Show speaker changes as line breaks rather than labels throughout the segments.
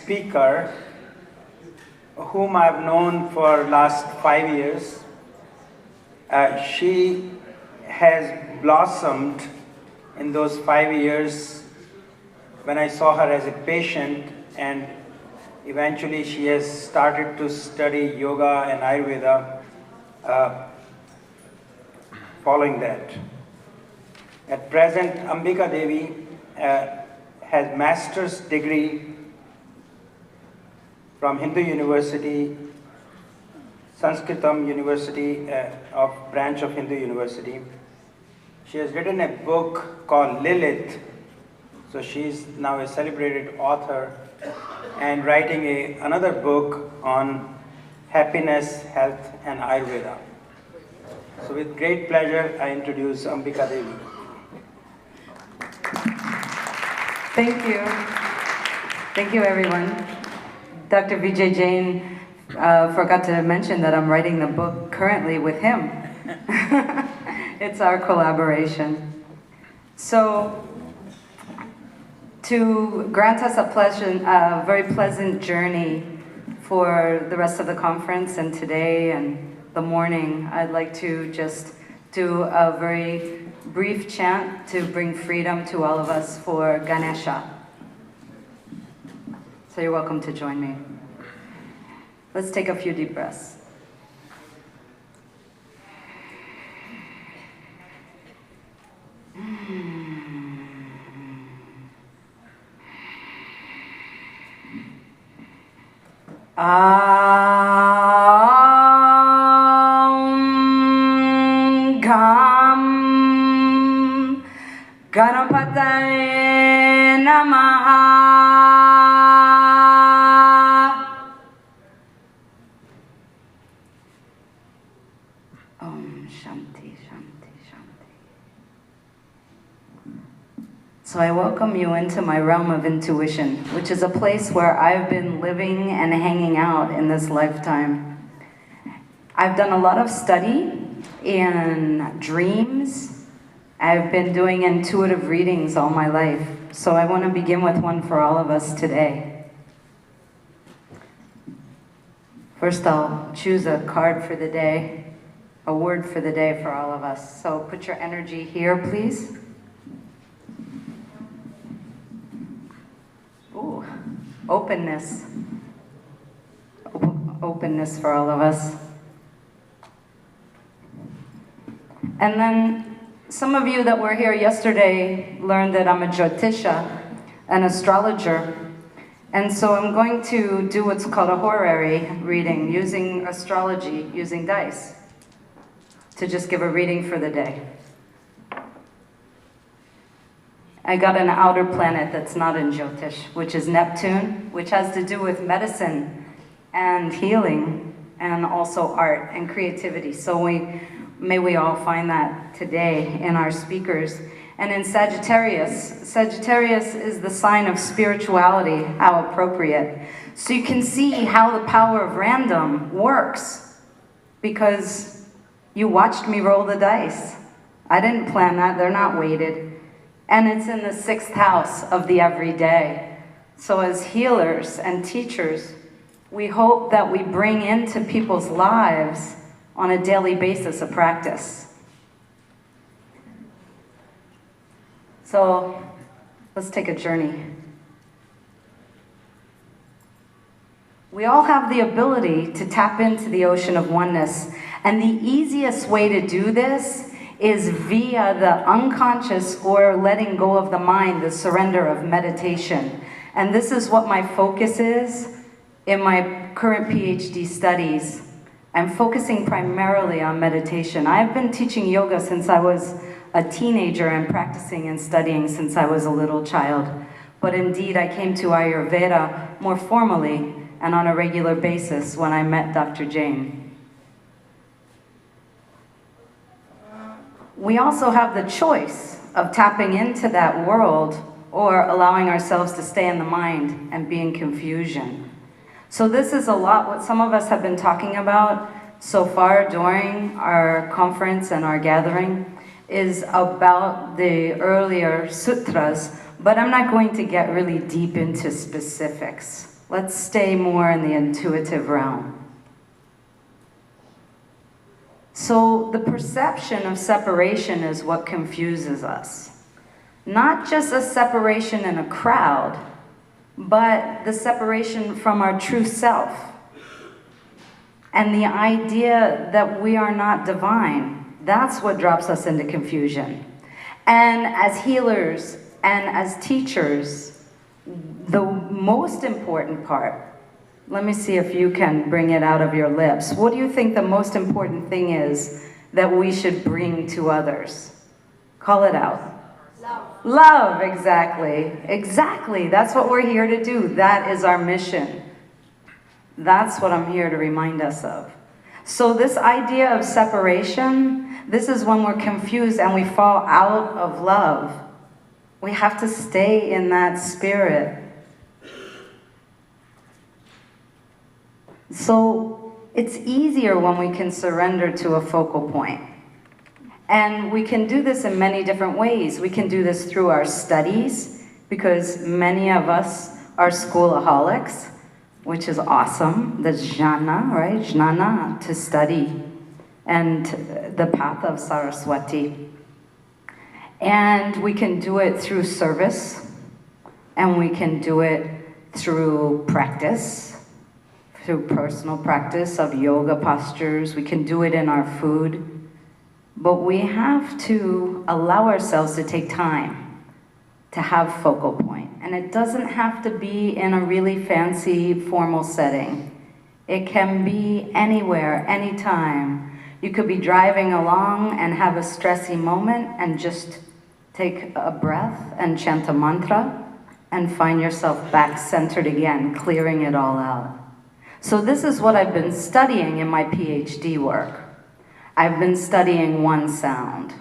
speaker whom I've known for last 5 years. She has blossomed in those 5 years when I saw her as a patient, and eventually she has started to study yoga and Ayurveda following that. At present, Ambika Devi has master's degree from Hindu University, Sanskritam University of branch of Hindu University. She has written a book called Lilith, so she is now a celebrated author and writing another book on happiness, health and Ayurveda. So with great pleasure, I introduce Ambika Devi.
Thank you. Thank you, everyone. Dr. Vijay Jain forgot to mention that I'm writing the book currently with him. It's our collaboration. So, to grant us a very pleasant journey for the rest of the conference and today and the morning, I'd like to just do a very brief chant to bring freedom to all of us for Ganesha. So you're welcome to join me. Let's take a few deep breaths. Gam Ganapataye Namaha. Shanti, Shanti, Shanti. So I welcome you into my realm of intuition, which is a place where I've been living and hanging out in this lifetime. I've done a lot of study in dreams. I've been doing intuitive readings all my life. So I want to begin with one for all of us today. First, I'll choose a card for the day. A word for the day for all of us. So put your energy here, please. Ooh, openness. Openness for all of us. And then some of you that were here yesterday learned that I'm a Jyotisha, an astrologer. And so I'm going to do what's called a horary reading using astrology, using dice, to just give a reading for the day. I got an outer planet that's not in Jyotish, which is Neptune, which has to do with medicine and healing and also art and creativity. So may we all find that today in our speakers. And in Sagittarius, Sagittarius is the sign of spirituality, how appropriate. So you can see how the power of random works, because you watched me roll the dice. I didn't plan that, they're not weighted. And it's in the 6th house of the everyday. So as healers and teachers, we hope that we bring into people's lives on a daily basis a practice. So let's take a journey. We all have the ability to tap into the ocean of oneness. And the easiest way to do this is via the unconscious or letting go of the mind, the surrender of meditation. And this is what my focus is in my current PhD studies. I'm focusing primarily on meditation. I've been teaching yoga since I was a teenager and practicing and studying since I was a little child. But indeed, I came to Ayurveda more formally and on a regular basis when I met Dr. Jain. We also have the choice of tapping into that world or allowing ourselves to stay in the mind and be in confusion. So this is a lot what some of us have been talking about so far during our conference and our gathering is about the earlier sutras, but I'm not going to get really deep into specifics. Let's stay more in the intuitive realm. So the perception of separation is what confuses us. Not just a separation in a crowd, but the separation from our true self. And the idea that we are not divine, that's what drops us into confusion. And as healers and as teachers, the most important part, let me see if you can bring it out of your lips. What do you think the most important thing is that we should bring to others? Call it out.
Love.
Love, exactly. Exactly. That's what we're here to do. That is our mission. That's what I'm here to remind us of. So this idea of separation, this is when we're confused and we fall out of love. We have to stay in that spirit. So it's easier when we can surrender to a focal point. And we can do this in many different ways. We can do this through our studies, because many of us are schoolaholics, which is awesome. The jnana, right? Jnana, to study, and the path of Saraswati. And we can do it through service, and we can do it through practice, through personal practice of yoga postures. We can do it in our food. But we have to allow ourselves to take time to have focal point. And it doesn't have to be in a really fancy, formal setting. It can be anywhere, anytime. You could be driving along and have a stressy moment and just take a breath and chant a mantra and find yourself back centered again, clearing it all out. So this is what I've been studying in my PhD work. I've been studying one sound,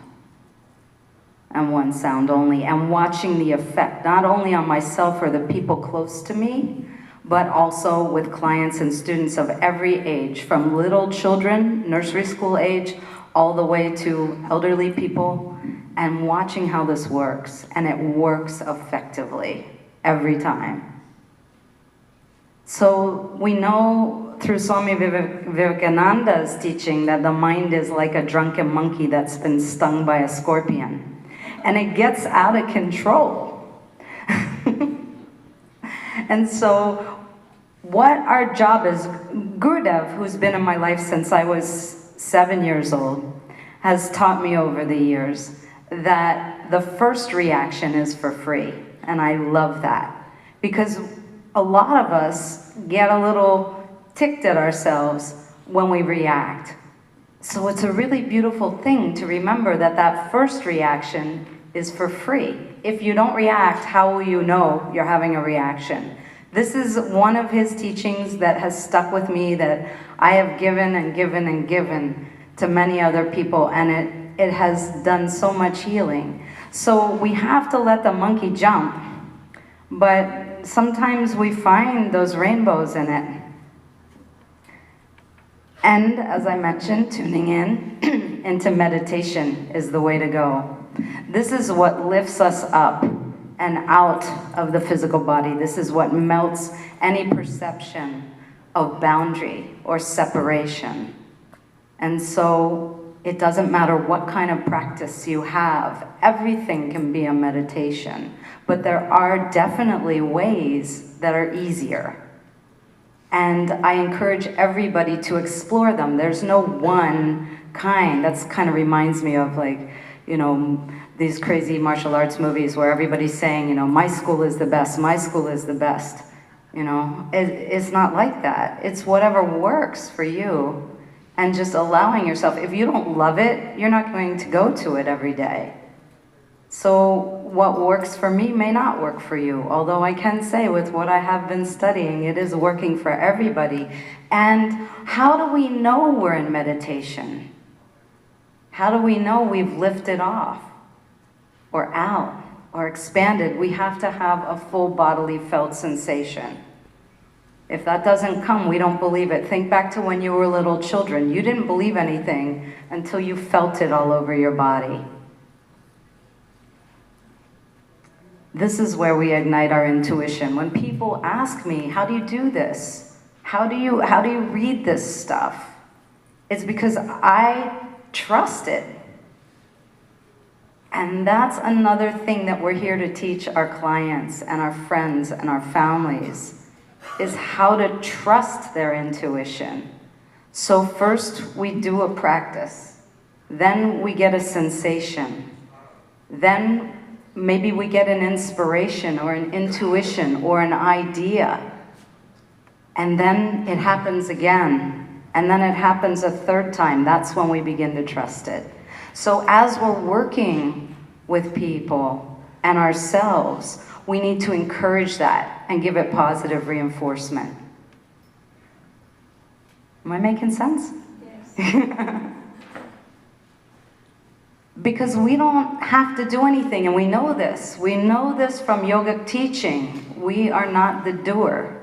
and one sound only, and watching the effect, not only on myself or the people close to me, but also with clients and students of every age, from little children, nursery school age, all the way to elderly people, and watching how this works. And it works effectively every time. So we know through Swami Vivekananda's teaching that the mind is like a drunken monkey that's been stung by a scorpion. And it gets out of control. And so what our job is, Gurudev, who's been in my life since I was 7 years old, has taught me over the years that the first reaction is for free. And I love that. Because a lot of us get a little ticked at ourselves when we react. So it's a really beautiful thing to remember that that first reaction is for free. If you don't react, how will you know you're having a reaction? This is one of his teachings that has stuck with me, that I have given and given and given to many other people, and it has done so much healing. So we have to let the monkey jump, but sometimes we find those rainbows in it. And as I mentioned, tuning in into meditation is the way to go. This is what lifts us up and out of the physical body. This is what melts any perception of boundary or separation. And so it doesn't matter what kind of practice you have. Everything can be a meditation. But there are definitely ways that are easier. And I encourage everybody to explore them. There's no one kind. That's kind of reminds me of, like, you know, these crazy martial arts movies where everybody's saying, you know, my school is the best, my school is the best. You know, it's not like that. It's whatever works for you. And just allowing yourself, if you don't love it, you're not going to go to it every day. So what works for me may not work for you, although I can say with what I have been studying, it is working for everybody. And how do we know we're in meditation? How do we know we've lifted off or out or expanded? We have to have a full bodily felt sensation. If that doesn't come, we don't believe it. Think back to when you were little children. You didn't believe anything until you felt it all over your body. This is where we ignite our intuition. When people ask me, how do you do this? How do you read this stuff? It's because I trust it. And that's another thing that we're here to teach our clients and our friends and our families, is how to trust their intuition. So first we do a practice, then we get a sensation, then maybe we get an inspiration or an intuition or an idea, and then it happens again, and then it happens a third time. That's when we begin to trust it. So as we're working with people and ourselves, we need to encourage that and give it positive reinforcement. Am I making sense? Yes. Because we don't have to do anything, and we know this. We know this from yogic teaching. We are not the doer.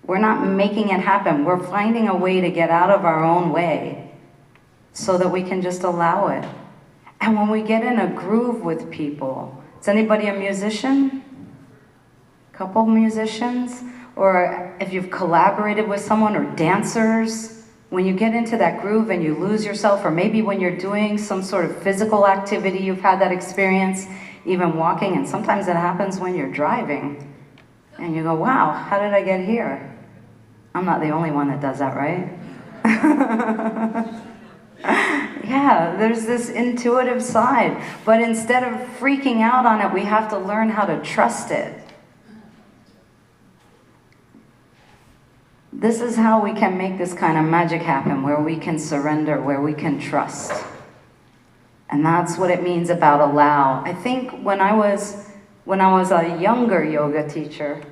We're not making it happen. We're finding a way to get out of our own way so that we can just allow it. And when we get in a groove with people, is anybody a musician? Couple musicians? Or if you've collaborated with someone, or dancers, when you get into that groove and you lose yourself, or maybe when you're doing some sort of physical activity, you've had that experience, even walking, and sometimes it happens when you're driving, and you go, wow, how did I get here? I'm not the only one that does that, right? Yeah, there's this intuitive side, but instead of freaking out on it, we have to learn how to trust it. This is how we can make this kind of magic happen, where we can surrender, where we can trust. And that's what it means about allow. I think when I was a younger yoga teacher,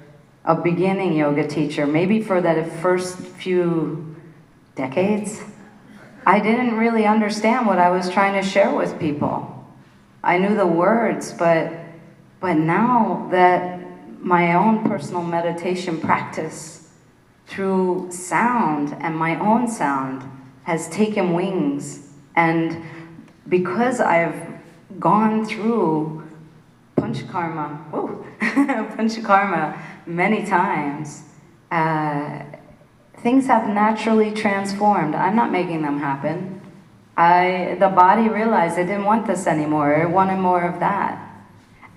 a beginning yoga teacher, maybe for the first few decades, I didn't really understand what I was trying to share with people. I knew the words, but now that my own personal meditation practice through sound and my own sound has taken wings, and because I've gone through panchakarma, panchakarma many times, things have naturally transformed. I'm not making them happen. The body realized it didn't want this anymore. It wanted more of that.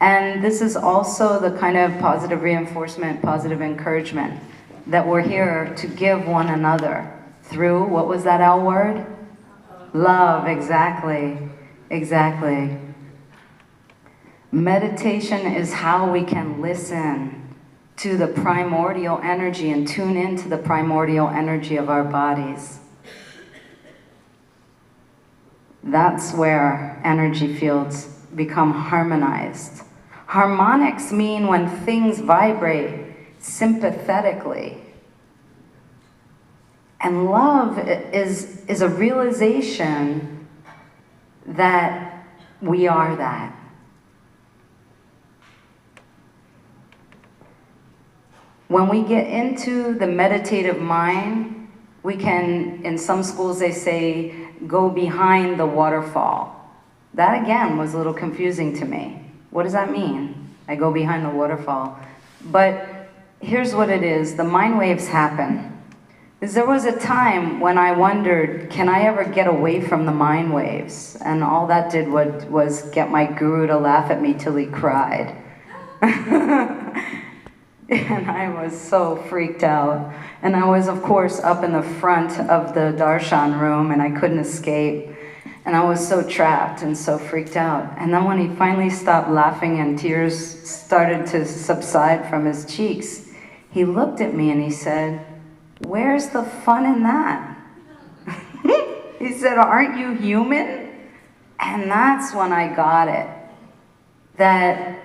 And this is also the kind of positive reinforcement, positive encouragement that we're here to give one another through, what was that L word? Love, exactly, exactly. Meditation is how we can listen to the primordial energy and tune into the primordial energy of our bodies. That's where energy fields become harmonized. Harmonics mean when things vibrate sympathetically. And love is a realization that we are that. When we get into the meditative mind, we can, in some schools they say, go behind the waterfall. That again was a little confusing to me. What does that mean? I go behind the waterfall. But here's what it is, the mind waves happen. There was a time when I wondered, can I ever get away from the mind waves? And all that did was get my guru to laugh at me till he cried. And I was so freaked out. And I was, of course, up in the front of the darshan room, and I couldn't escape. And I was so trapped and so freaked out. And then when he finally stopped laughing and tears started to subside from his cheeks, he looked at me and he said, "Where's the fun in that?" He said, "Aren't you human?" And that's when I got it. That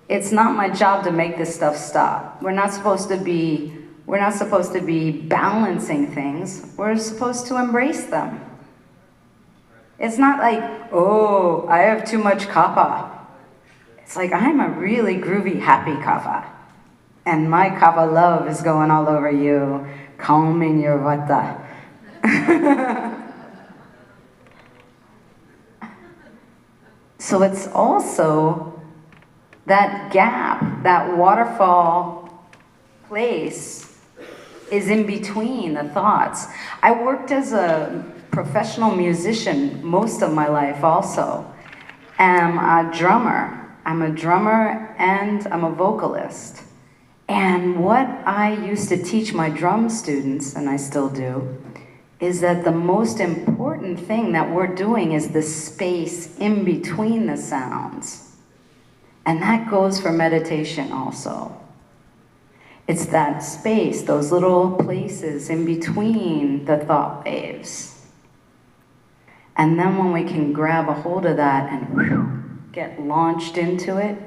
it's not my job to make this stuff stop. We're not supposed to be balancing things. We're supposed to embrace them. It's not like, oh, I have too much kapha. It's like, I'm a really groovy, happy kapha. And my kapha love is going all over you, calming your vata. So it's also That gap, that waterfall place is in between the thoughts. I worked as a professional musician most of my life also. I'm a drummer. I'm a drummer and I'm a vocalist. And what I used to teach my drum students, and I still do, is that the most important thing that we're doing is the space in between the sounds. And that goes for meditation also. It's that space, those little places in between the thought waves. And then when we can grab a hold of that and get launched into it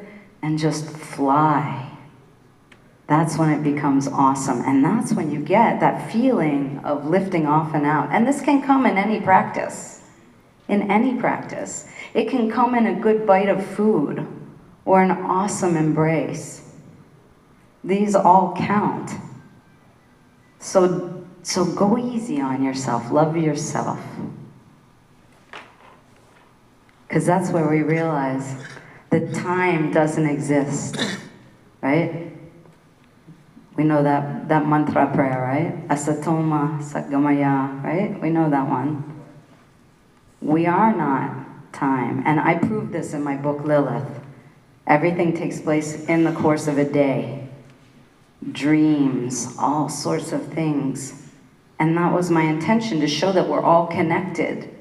and just fly, that's when it becomes awesome. And that's when you get that feeling of lifting off and out. And this can come in any practice. In any practice. It can come in a good bite of food or an awesome embrace. These all count. So go easy on yourself. Love yourself. Because that's where we realize that time doesn't exist. Right? We know that mantra prayer, right? Asatoma Satgamaya, right? We know that one. We are not time. And I prove this in my book, Lilith. Everything takes place in the course of a day. Dreams, all sorts of things. And that was my intention, to show that we're all connected.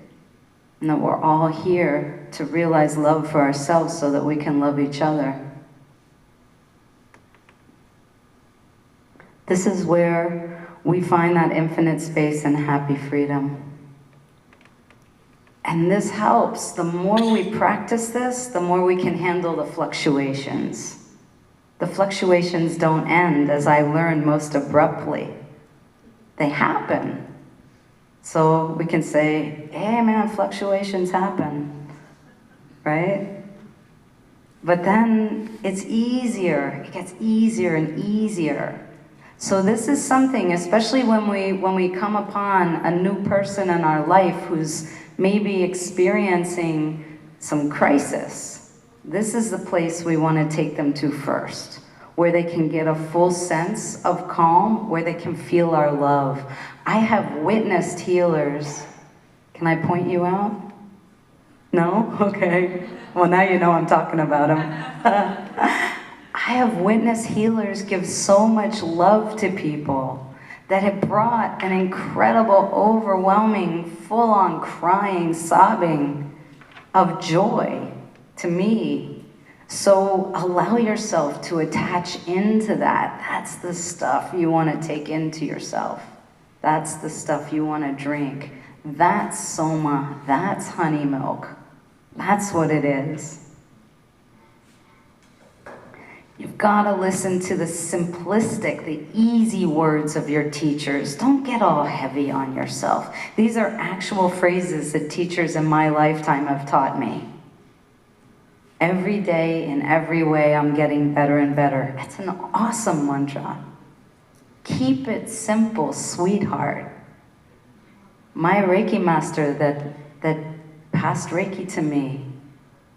And that we're all here to realize love for ourselves so that we can love each other. This is where we find that infinite space and happy freedom. And this helps. The more we practice this, the more we can handle the fluctuations. The fluctuations don't end, as I learned most abruptly. They happen. So we can say, hey man, fluctuations happen, right? But then it's easier. It gets easier and easier. So this is something, especially when we come upon a new person in our life who's maybe experiencing some crisis. This is the place we want to take them to first, where they can get a full sense of calm, where they can feel our love. I have witnessed healers. Can I point you out? No? Okay. Well, now you know I'm talking about them. I have witnessed healers give so much love to people that have brought an incredible, overwhelming, full-on crying, sobbing of joy to me. So allow yourself to attach into that. That's the stuff you want to take into yourself. That's the stuff you want to drink. That's soma. That's honey milk. That's what it is. You've got to listen to the simplistic, the easy words of your teachers. Don't get all heavy on yourself. These are actual phrases that teachers in my lifetime have taught me. Every day, in every way, I'm getting better and better. It's an awesome mantra. Keep it simple, sweetheart. My Reiki master that passed Reiki to me,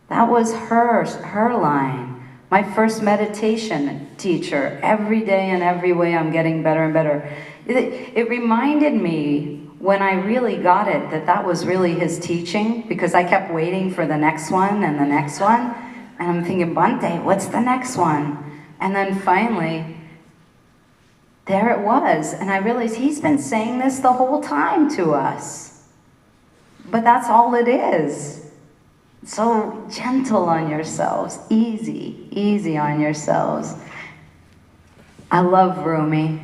that was her line. My first meditation teacher, every day in every way I'm getting better and better. It reminded me when I really got it that was really his teaching, because I kept waiting for the next one and the next one. And I'm thinking, Bhante, what's the next one? And then finally, there it was. And I realized he's been saying this the whole time to us. But that's all it is. So gentle on yourselves, easy on yourselves. I love Rumi.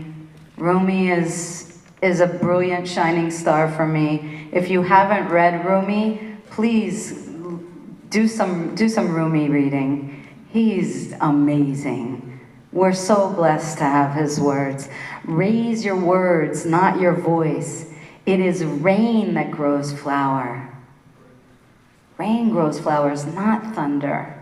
Rumi is a brilliant shining star for me. If you haven't read Rumi, please do some Rumi reading. He's amazing. We're so blessed to have his words. Raise your words, not your voice. It is rain that grows flower. Rain grows flowers, not thunder.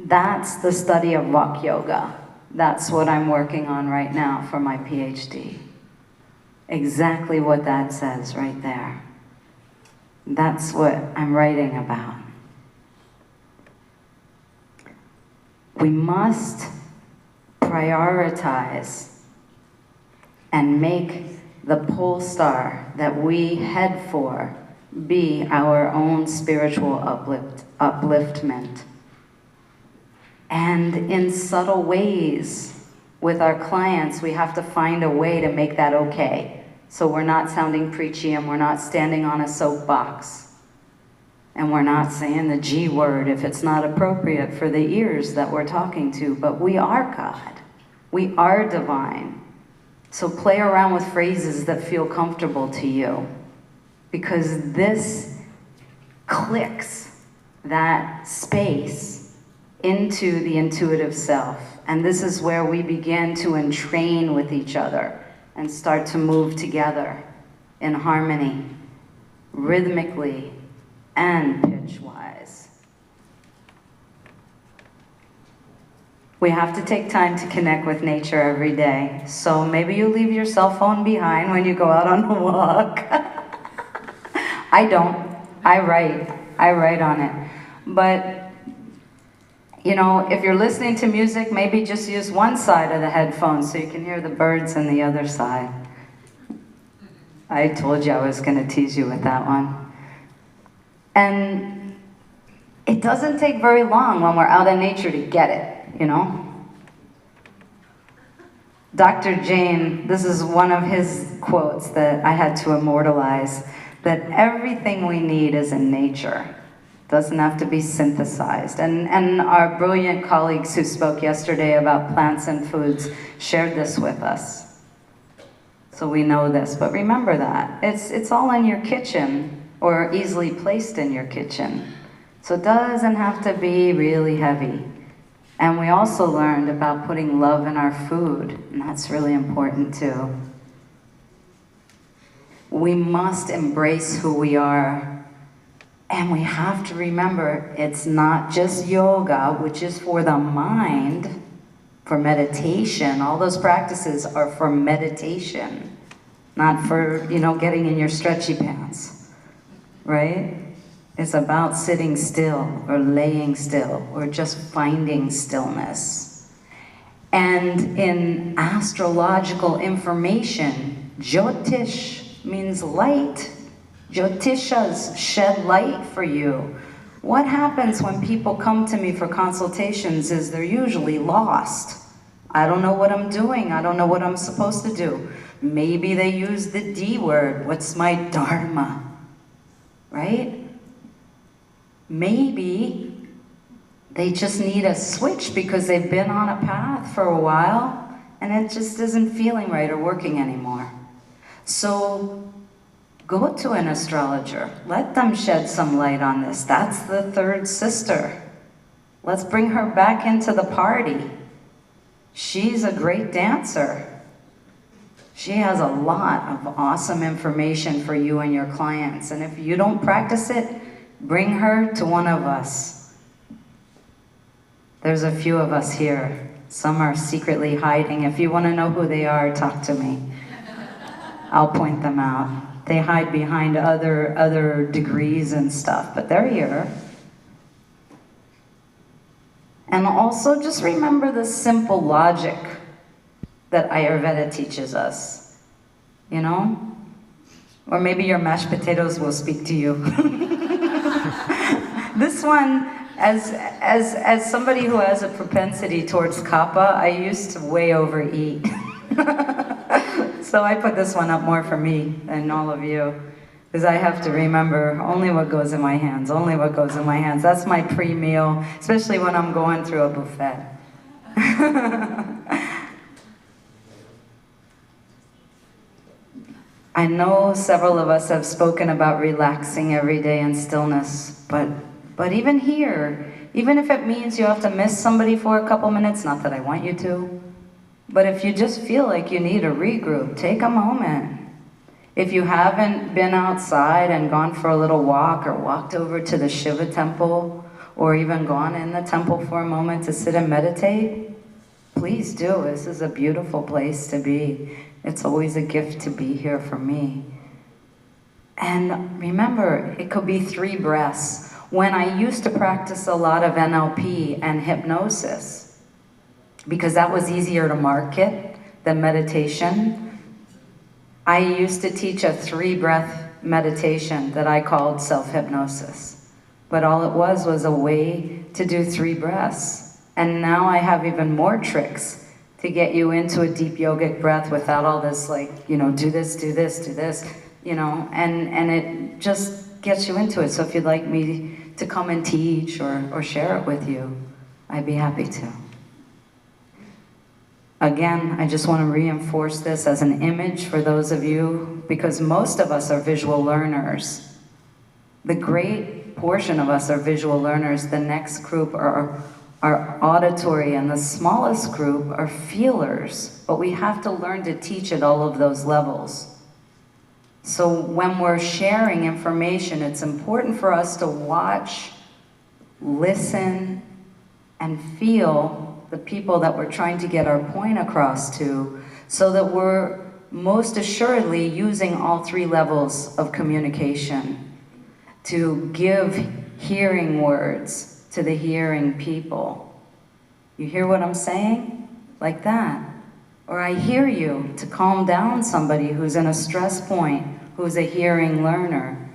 That's the study of Vak Yoga. That's what I'm working on right now for my PhD. Exactly what that says right there. That's what I'm writing about. We must prioritize and make the pole star that we head for be our own spiritual upliftment. And in subtle ways with our clients, we have to find a way to make that okay. So we're not sounding preachy and we're not standing on a soapbox. And we're not saying the G word if it's not appropriate for the ears that we're talking to, but we are God. We are divine. So play around with phrases that feel comfortable to you, because this clicks that space into the intuitive self. And this is where we begin to entrain with each other and start to move together in harmony, rhythmically, and pitch-wise. We have to take time to connect with nature every day. So maybe you leave your cell phone behind when you go out on a walk. I don't. I write on it. But, you know, if you're listening to music, maybe just use one side of the headphones so you can hear the birds on the other side. I told you I was going to tease you with that one. And it doesn't take very long when we're out in nature to get it, you know? Dr. Jain, this is one of his quotes that I had to immortalize, that everything we need is in nature. Doesn't have to be synthesized. And our brilliant colleagues who spoke yesterday about plants and foods shared this with us. So we know this, but remember that. It's all in your kitchen, or easily placed in your kitchen. So it doesn't have to be really heavy. And we also learned about putting love in our food, and that's really important too. We must embrace who we are. And we have to remember, it's not just yoga, which is for the mind, for meditation. All those practices are for meditation, not for, you know, getting in your stretchy pants. Right? It's about sitting still or laying still or just finding stillness. And in astrological information, Jyotish means light. Jyotishas shed light for you. What happens when people come to me for consultations is they're usually lost. I don't know what I'm doing. I don't know what I'm supposed to do. Maybe they use the D word. What's my dharma? Right? Maybe they just need a switch because they've been on a path for a while and it just isn't feeling right or working anymore. So go to an astrologer. Let them shed some light on this. That's the third sister. Let's bring her back into the party. She's a great dancer. She has a lot of awesome information for you and your clients. And if you don't practice it, bring her to one of us. There's a few of us here. Some are secretly hiding. If you want to know who they are, talk to me. I'll point them out. They hide behind other degrees and stuff, but they're here. And also just remember the simple logic that Ayurveda teaches us, you know? Or maybe your mashed potatoes will speak to you. This one, as somebody who has a propensity towards kapha, I used to way overeat. So I put this one up more for me than all of you, because I have to remember only what goes in my hands, only what goes in my hands. That's my pre-meal, especially when I'm going through a buffet. I know several of us have spoken about relaxing every day in stillness, but even here, even if it means you have to miss somebody for a couple minutes, not that I want you to, but if you just feel like you need a regroup, take a moment. If you haven't been outside and gone for a little walk or walked over to the Shiva temple or even gone in the temple for a moment to sit and meditate, please do. This is a beautiful place to be. It's always a gift to be here for me. And remember, it could be 3 breaths. When I used to practice a lot of NLP and hypnosis, because that was easier to market than meditation, I used to teach a 3-breath meditation that I called self-hypnosis. But all it was a way to do 3 breaths. And now I have even more tricks to get you into a deep yogic breath without all this, like, do this, do this, do this, and it just gets you into it. So if you'd like me to come and teach or share it with you, I'd be happy to. Again, I just want to reinforce this as an image for those of you, because most of us are visual learners. The great portion of us are visual learners. The next group are auditory, and the smallest group are feelers. But we have to learn to teach at all of those levels. So when we're sharing information, it's important for us to watch, listen, and feel the people that we're trying to get our point across to, so that we're most assuredly using all 3 levels of communication to give hearing words to the hearing people. You hear what I'm saying? Like that. Or I hear you, to calm down somebody who's in a stress point, who's a hearing learner.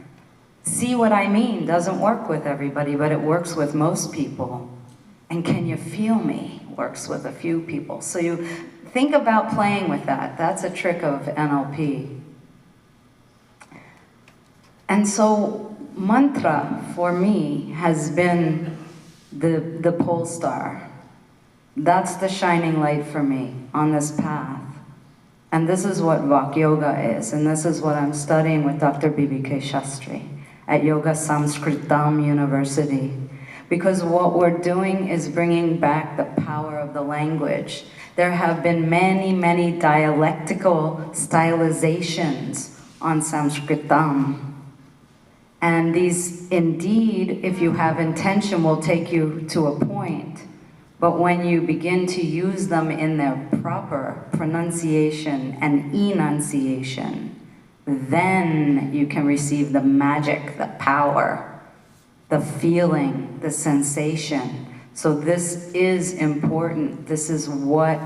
See what I mean? Doesn't work with everybody, but it works with most people. And can you feel me? Works with a few people. So you think about playing with that. That's a trick of NLP. And so mantra for me has been the pole star. That's the shining light for me on this path. And this is what Vak Yoga is, and this is what I'm studying with Dr. B.B.K. Shastri at Yoga Sanskritam University. Because what we're doing is bringing back the power of the language. There have been many, many dialectical stylizations on Sanskritam. And these, indeed, if you have intention, will take you to a point. But when you begin to use them in their proper pronunciation and enunciation, then you can receive the magic, the power, the feeling, the sensation. So this is important. This is what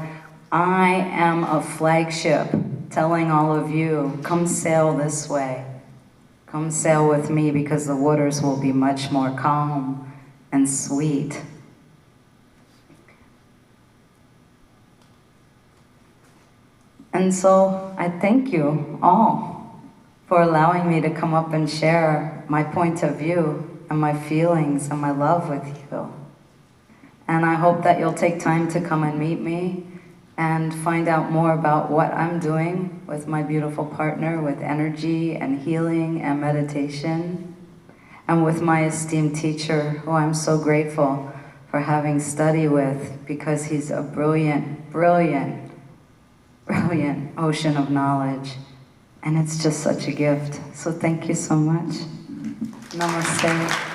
I am a flagship telling all of you, come sail this way. Come sail with me, because the waters will be much more calm and sweet. And so I thank you all for allowing me to come up and share my point of view and my feelings and my love with you. And I hope that you'll take time to come and meet me and find out more about what I'm doing with my beautiful partner with energy and healing and meditation, and with my esteemed teacher, who I'm so grateful for having studied with, because he's a brilliant, brilliant, brilliant ocean of knowledge. And it's just such a gift. So thank you so much. Namaste.